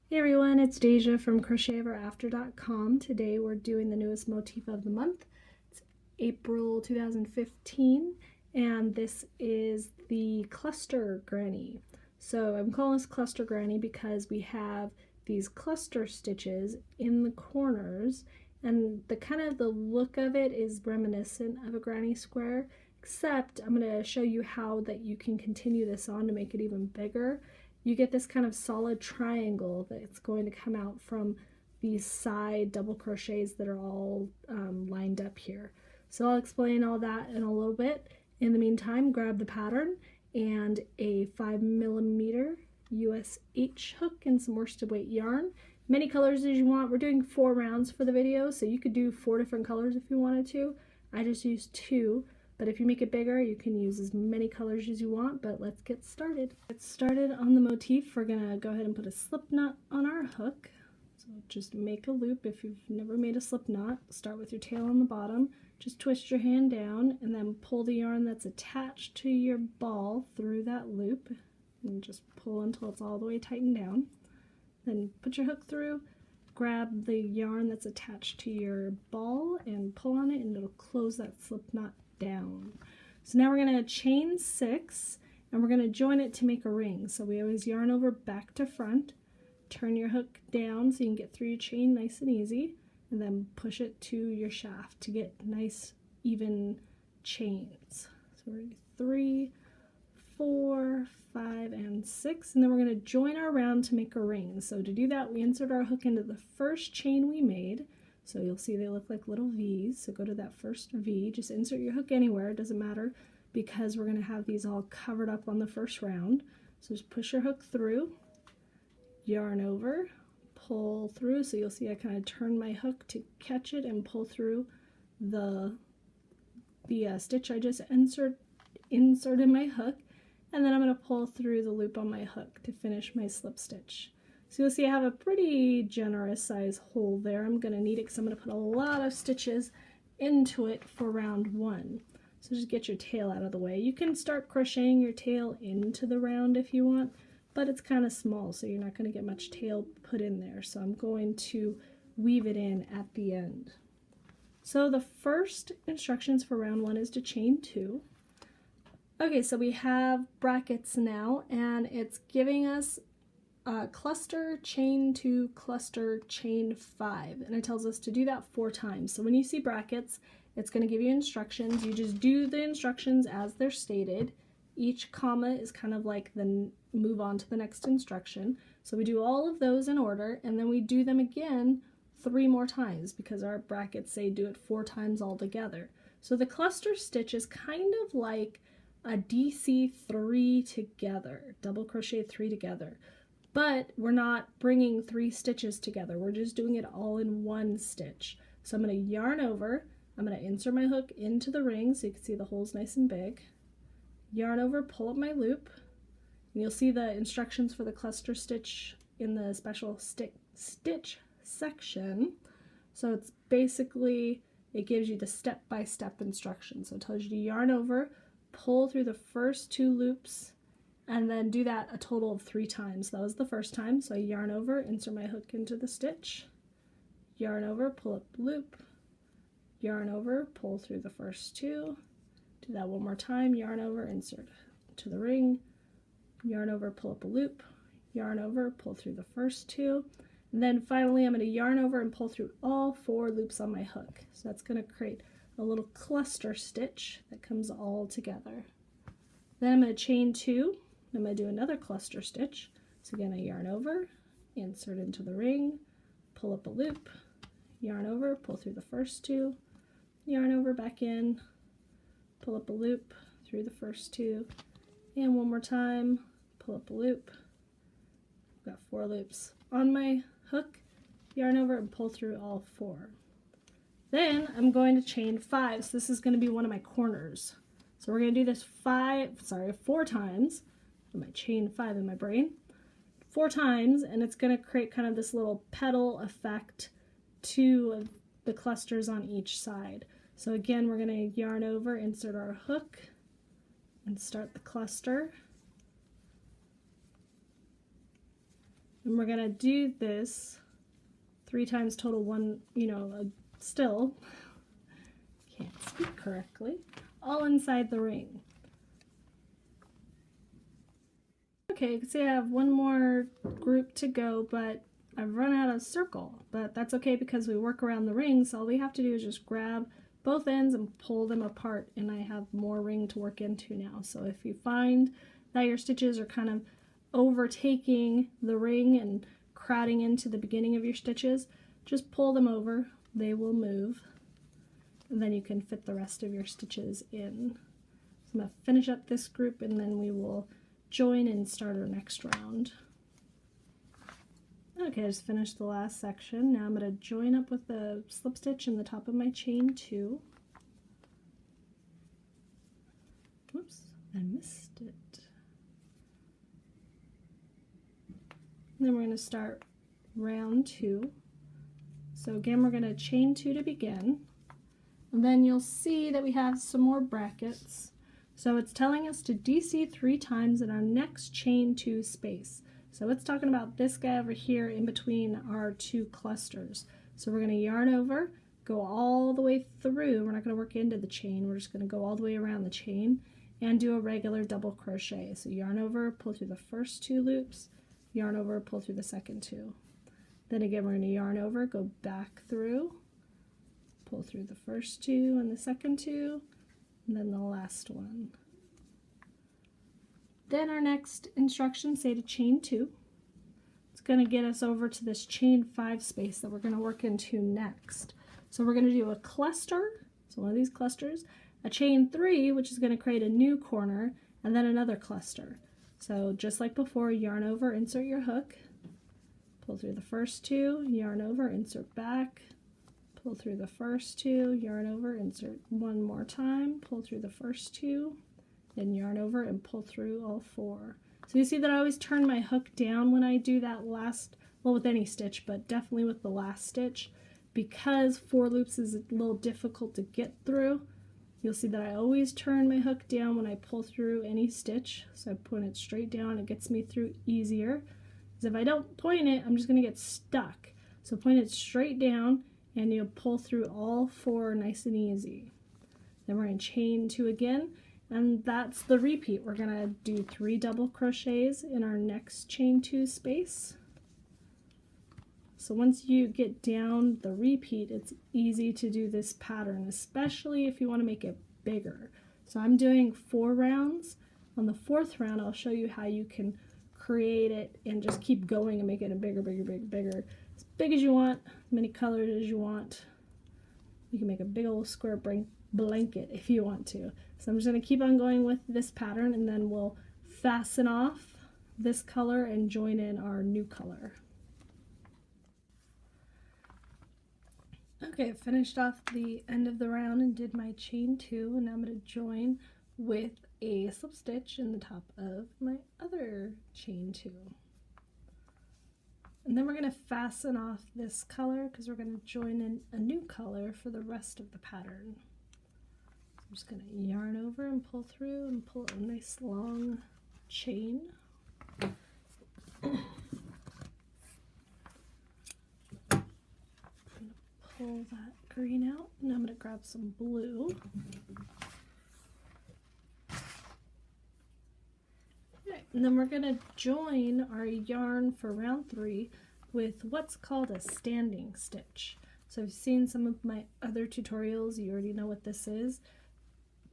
Hey everyone, it's Deja from CrochetEverAfter.com. Today we're doing the newest motif of the month. It's April 2015 and this is the cluster granny. So I'm calling this cluster granny because we have these cluster stitches in the corners and the look of it is reminiscent of a granny square, except I'm going to show you how that you can continue this on to make it even bigger. You get this kind of solid triangle that's going to come out from these side double crochets that are all lined up here. So I'll explain all that in a little bit. In the meantime, grab the pattern and a 5mm US H hook and some worsted weight yarn. Many colors as you want. We're doing 4 rounds for the video, so you could do 4 different colors if you wanted to. I just used 2. But if you make it bigger, you can use as many colors as you want, but let's get started. Get started on the motif. We're gonna go ahead and put a slip knot on our hook. So just make a loop. If you've never made a slip knot, start with your tail on the bottom. Just twist your hand down and then pull the yarn that's attached to your ball through that loop and just pull until it's all the way tightened down. Then put your hook through, grab the yarn that's attached to your ball and pull on it and it'll close that slip knot down. So now we're going to chain 6 and we're going to join it to make a ring. So we always yarn over back to front, turn your hook down so you can get through your chain nice and easy, and then push it to your shaft to get nice even chains. So we're going to do 3, 4, 5, and 6, and then we're going to join our round to make a ring. So to do that, we insert our hook into the first chain we made. So you'll see they look like little V's. So go to that first V, just insert your hook anywhere, it doesn't matter, because we're going to have these all covered up on the first round. So just push your hook through, yarn over, pull through. So you'll see I kind of turn my hook to catch it and pull through the stitch I just inserted my hook, and then I'm going to pull through the loop on my hook to finish my slip stitch. So you'll see I have a pretty generous size hole there. I'm going to need it because I'm going to put a lot of stitches into it for round 1. So just get your tail out of the way. You can start crocheting your tail into the round if you want, but it's kind of small, so you're not going to get much tail put in there. So I'm going to weave it in at the end. So the first instructions for round 1 is to chain 2. Okay, so we have brackets now, and it's giving us cluster, chain 2, cluster, chain 5, and it tells us to do that 4 times. So when you see brackets, it's going to give you instructions. You just do the instructions as they're stated. Each comma is kind of like the move on to the next instruction. So we do all of those in order, and then we do them again 3 more times because our brackets say do it 4 times all together. So the cluster stitch is kind of like a DC 3 together, double crochet 3 together. But we're not bringing 3 stitches together. We're just doing it all in 1 stitch. So I'm going to yarn over. I'm going to insert my hook into the ring so you can see the hole's nice and big. Yarn over, pull up my loop. And you'll see the instructions for the cluster stitch in the special stitch section. So it's basically, it gives you the step-by-step instructions. So it tells you to yarn over, pull through the first 2 loops, and then do that a total of 3 times. That was the first time, so I yarn over, insert my hook into the stitch, yarn over, pull up loop, yarn over, pull through the first 2, do that one more time, yarn over, insert to the ring, yarn over, pull up a loop, yarn over, pull through the first 2, and then finally I'm going to yarn over and pull through all 4 loops on my hook. So that's going to create a little cluster stitch that comes all together. Then I'm going to chain 2. I'm going to do another cluster stitch. So again, I yarn over, insert into the ring, pull up a loop, yarn over, pull through the first 2, yarn over, back in, pull up a loop through the first 2, and one more time, pull up a loop. I've got 4 loops on my hook, yarn over, and pull through all 4. Then I'm going to chain 5. So this is going to be one of my corners. So we're going to do this 4 times. My chain 5 in my brain 4 times, and it's going to create kind of this little petal effect to the clusters on each side. So again, we're going to yarn over, insert our hook, and start the cluster. And we're gonna do this 3 times total, one, still, can't speak correctly, all inside the ring. Okay, you can see I have one more group to go, but I've run out of circle, but that's okay because we work around the rings. So all we have to do is just grab both ends and pull them apart, and I have more ring to work into now. So if you find that your stitches are kind of overtaking the ring and crowding into the beginning of your stitches, just pull them over, they will move, and then you can fit the rest of your stitches in. So I'm going to finish up this group and then we will join and start our next round. Okay, I just finished the last section. Now I'm going to join up with the slip stitch in the top of my chain 2. Whoops, I missed it. And then we're going to start round 2. So again, we're going to chain 2 to begin. And then you'll see that we have some more brackets. So it's telling us to DC 3 times in our next chain 2 space. So it's talking about this guy over here in between our 2 clusters. So we're going to yarn over, go all the way through. We're not going to work into the chain. We're just going to go all the way around the chain and do a regular double crochet. So yarn over, pull through the first 2 loops, yarn over, pull through the second 2. Then again, we're going to yarn over, go back through, pull through the first 2 and the second 2, and then the last one. Then our next instructions say to chain 2. It's going to get us over to this chain 5 space that we're going to work into next. So we're going to do a cluster, so one of these clusters, a chain 3, which is going to create a new corner, and then another cluster. So just like before, yarn over, insert your hook, pull through the first 2, yarn over, insert back, pull through the first 2, yarn over, insert one more time, pull through the first 2, then yarn over and pull through all 4. So you see that I always turn my hook down when I do that last, well, with any stitch, but definitely with the last stitch, because 4 loops is a little difficult to get through. You'll see that I always turn my hook down when I pull through any stitch. So I point it straight down, it gets me through easier. Because if I don't point it, I'm just going to get stuck. So point it straight down and you'll pull through all 4 nice and easy. Then we're going to chain 2 again. And that's the repeat. We're going to do 3 double crochets in our next chain 2 space. So once you get down the repeat, it's easy to do this pattern, especially if you want to make it bigger. So I'm doing 4 rounds. On the 4th round, I'll show you how you can create it and just keep going and make it a bigger, bigger. As big as you want, as many colors as you want. You can make a big old square blanket if you want to. So I'm just going to keep on going with this pattern and then we'll fasten off this color and join in our new color. Okay, I finished off the end of the round and did my chain 2, and now I'm going to join with a slip stitch in the top of my other chain 2. And then we're going to fasten off this color because we're going to join in a new color for the rest of the pattern. I'm just going to yarn over and pull through and pull a nice long chain. Pull that green out, and I'm going to grab some blue. Okay, and then we're going to join our yarn for round 3 with what's called a standing stitch. So if you've seen some of my other tutorials, you already know what this is.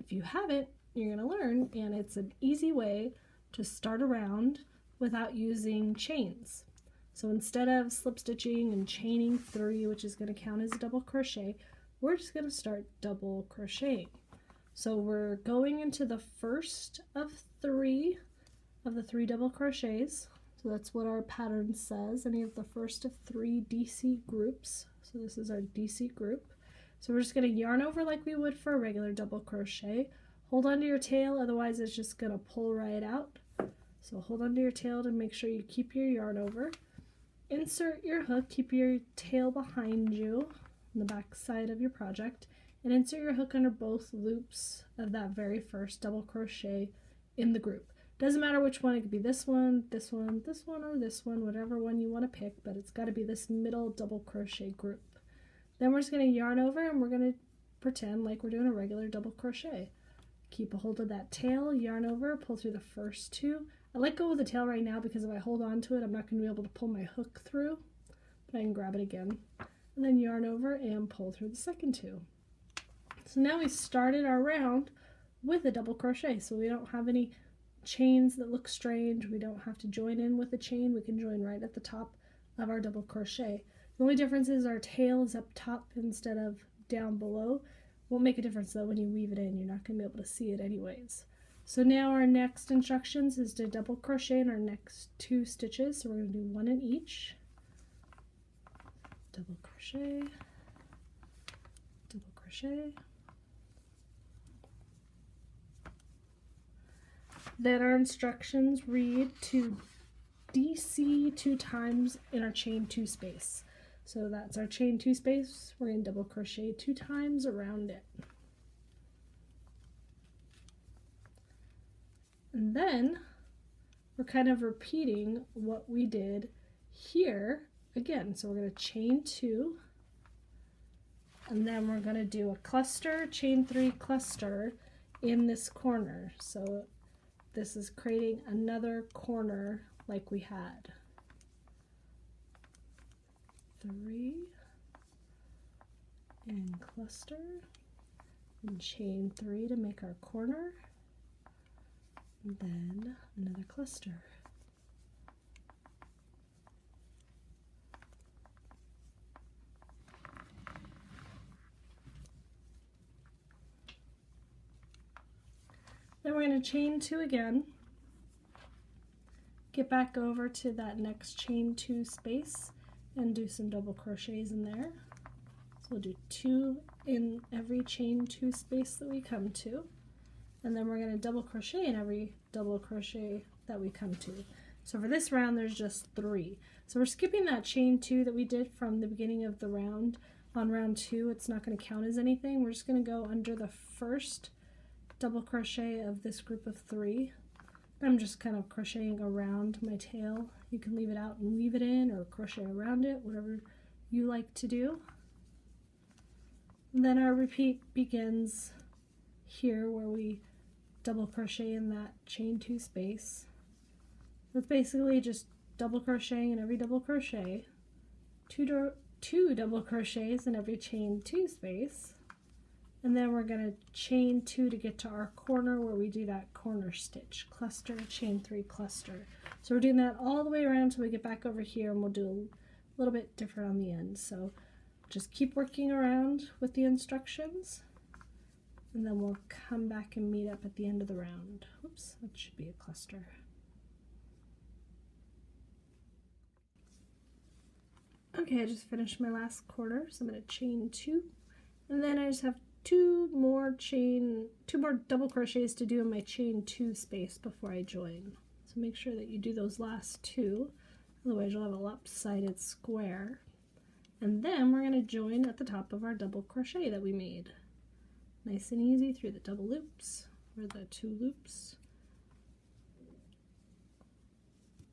If you haven't, you're going to learn, and it's an easy way to start a round without using chains. So instead of slip stitching and chaining 3, which is going to count as a double crochet, we're just going to start double crocheting. So we're going into the first of 3 of the 3 double crochets. So that's what our pattern says, any of the first of 3 DC groups. So this is our DC group. So we're just going to yarn over like we would for a regular double crochet. Hold onto your tail, otherwise it's just going to pull right out. So hold onto your tail to make sure you keep your yarn over. Insert your hook, keep your tail behind you on the back side of your project, and insert your hook under both loops of that very first double crochet in the group. Doesn't matter which one, it could be this one, this one, this one, or this one, whatever one you want to pick, but it's got to be this middle double crochet group. Then we're just going to yarn over and we're going to pretend like we're doing a regular double crochet. Keep a hold of that tail, yarn over, pull through the first two. I let go of the tail right now because if I hold on to it, I'm not going to be able to pull my hook through, but I can grab it again. And then yarn over and pull through the second two. So now we started our round with a double crochet, so we don't have any chains that look strange. We don't have to join in with a chain. We can join right at the top of our double crochet. The only difference is our tail is up top instead of down below. Won't make a difference though when you weave it in. You're not going to be able to see it anyways. So now our next instructions is to double crochet in our next two stitches. So we're going to do one in each. Double crochet, double crochet. Then our instructions read to DC 2 times in our chain 2 space. So that's our chain 2 space. We're going to double crochet 2 times around it. And then we're kind of repeating what we did here again. So we're going to chain 2, and then we're going to do a cluster, chain 3 cluster in this corner. So this is creating another corner like we had. 3 and cluster and chain 3 to make our corner, and then another cluster. Then we're going to chain 2 again, get back over to that next chain 2 space and do some double crochets in there. So we'll do 2 in every chain 2 space that we come to, and then we're going to double crochet in every double crochet that we come to. So for this round there's just 3. So we're skipping that chain 2 that we did from the beginning of the round. On round 2 it's not going to count as anything. We're just going to go under the first double crochet of this group of 3. I'm just kind of crocheting around my tail. You can leave it out and weave it in, or crochet around it, whatever you like to do. And then our repeat begins here where we double crochet in that chain 2 space. That's basically just double crocheting in every double crochet, two double crochets in every chain 2 space, and then we're going to chain 2 to get to our corner where we do that corner stitch, cluster, chain 3 cluster. So we're doing that all the way around until we get back over here, and we'll do a little bit different on the end. So just keep working around with the instructions, and then we'll come back and meet up at the end of the round. Oops, that should be a cluster. Okay, I just finished my last quarter, so I'm going to chain 2, and then I just have two more double crochets to do in my chain 2 space before I join. So make sure that you do those last 2, otherwise you'll have a lopsided square. And then we're going to join at the top of our double crochet that we made. Nice and easy through the double loops, or the 2 loops.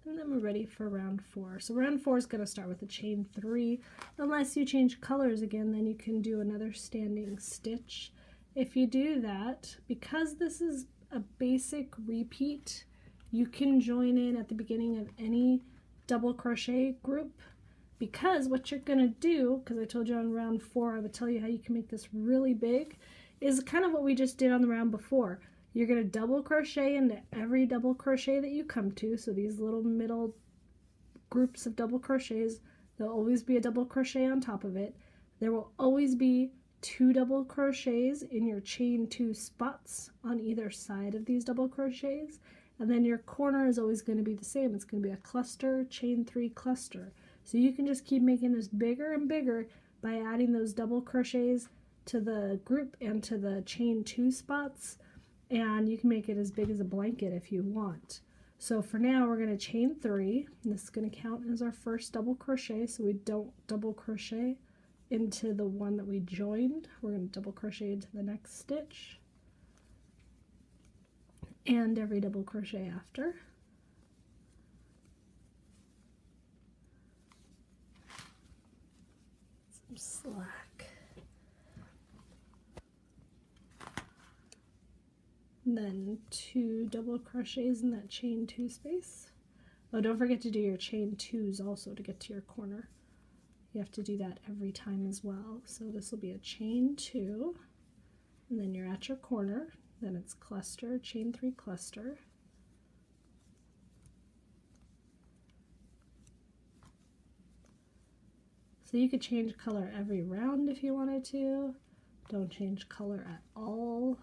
And then we're ready for round 4. So round 4 is going to start with a chain 3. Unless you change colors again, then you can do another standing stitch. If you do that, because this is a basic repeat, you can join in at the beginning of any double crochet group, because what you're going to do, because I told you on round 4 I would tell you how you can make this really big, is kind of what we just did on the round before. You're going to double crochet into every double crochet that you come to, so these little middle groups of double crochets, there'll always be a double crochet on top of it. There will always be 2 double crochets in your chain 2 spots on either side of these double crochets, and then your corner is always going to be the same. It's going to be a cluster, chain 3 cluster. So you can just keep making this bigger and bigger by adding those double crochets to the group and to the chain 2 spots, and you can make it as big as a blanket if you want. So for now we're going to chain 3, and this is going to count as our first double crochet, so we don't double crochet into the one that we joined. We're going to double crochet into the next stitch, and every double crochet after. Some slack. And then 2 double crochets in that chain 2 space. Oh, don't forget to do your chain 2s also to get to your corner. You have to do that every time as well. So this will be a chain 2, and then you're at your corner. Then it's cluster, chain 3 cluster. So you could change color every round if you wanted to. Don't change color at all.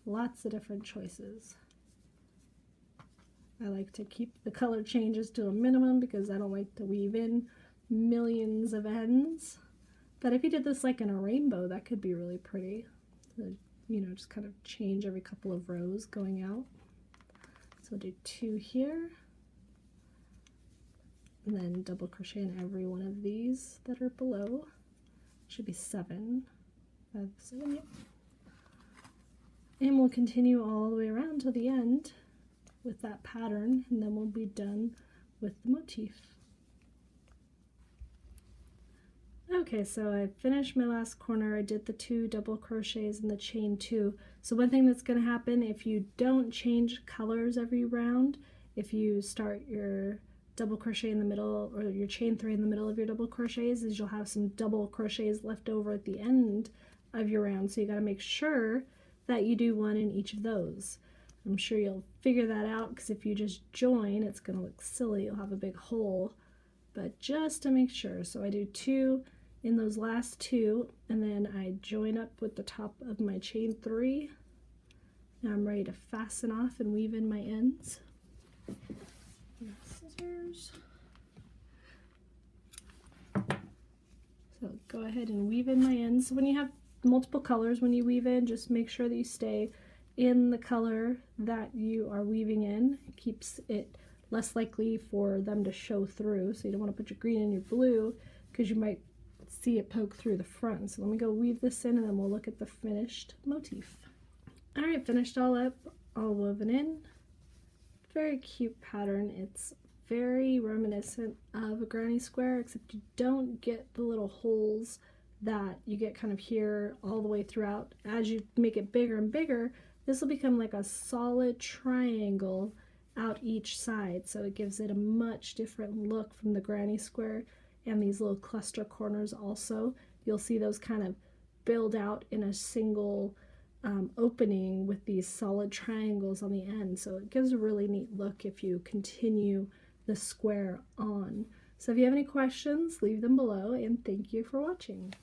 Lots of different choices. I like to keep the color changes to a minimum because I don't like to weave in millions of ends. But if you did this like in a rainbow, that could be really pretty. So, you know, just kind of change every couple of rows going out. So we'll do 2 here. And then double crochet in every one of these that are below. Should be 7. 5, 7, yep. And we'll continue all the way around to the end with that pattern, and then we'll be done with the motif. Okay, so I finished my last corner. I did the 2 double crochets in the chain 2. So one thing that's going to happen if you don't change colors every round, if you start your double crochet in the middle or your chain 3 in the middle of your double crochets, is you'll have some double crochets left over at the end of your round. So you got to make sure that you do 1 in each of those. I'm sure you'll figure that out, because if you just join, it's going to look silly. You'll have a big hole, but just to make sure. So I do 2 in those last 2, and then I join up with the top of my chain 3. Now I'm ready to fasten off and weave in my ends. Scissors. So go ahead and weave in my ends. So when you have multiple colors, when you weave in, just make sure that you stay in the color that you are weaving in. It keeps it less likely for them to show through. So you don't want to put your green in your blue, because you might see it poke through the front. So let me go weave this in, and then we'll look at the finished motif. Alright, finished all up, all woven in. Very cute pattern. It's very reminiscent of a granny square, except you don't get the little holes that you get kind of here all the way throughout. As you make it bigger and bigger, this will become like a solid triangle out each side, so it gives it a much different look from the granny square. And these little cluster corners also, you'll see those kind of build out in a single opening with these solid triangles on the end. So it gives a really neat look if you continue the square on. So if you have any questions, leave them below, and thank you for watching.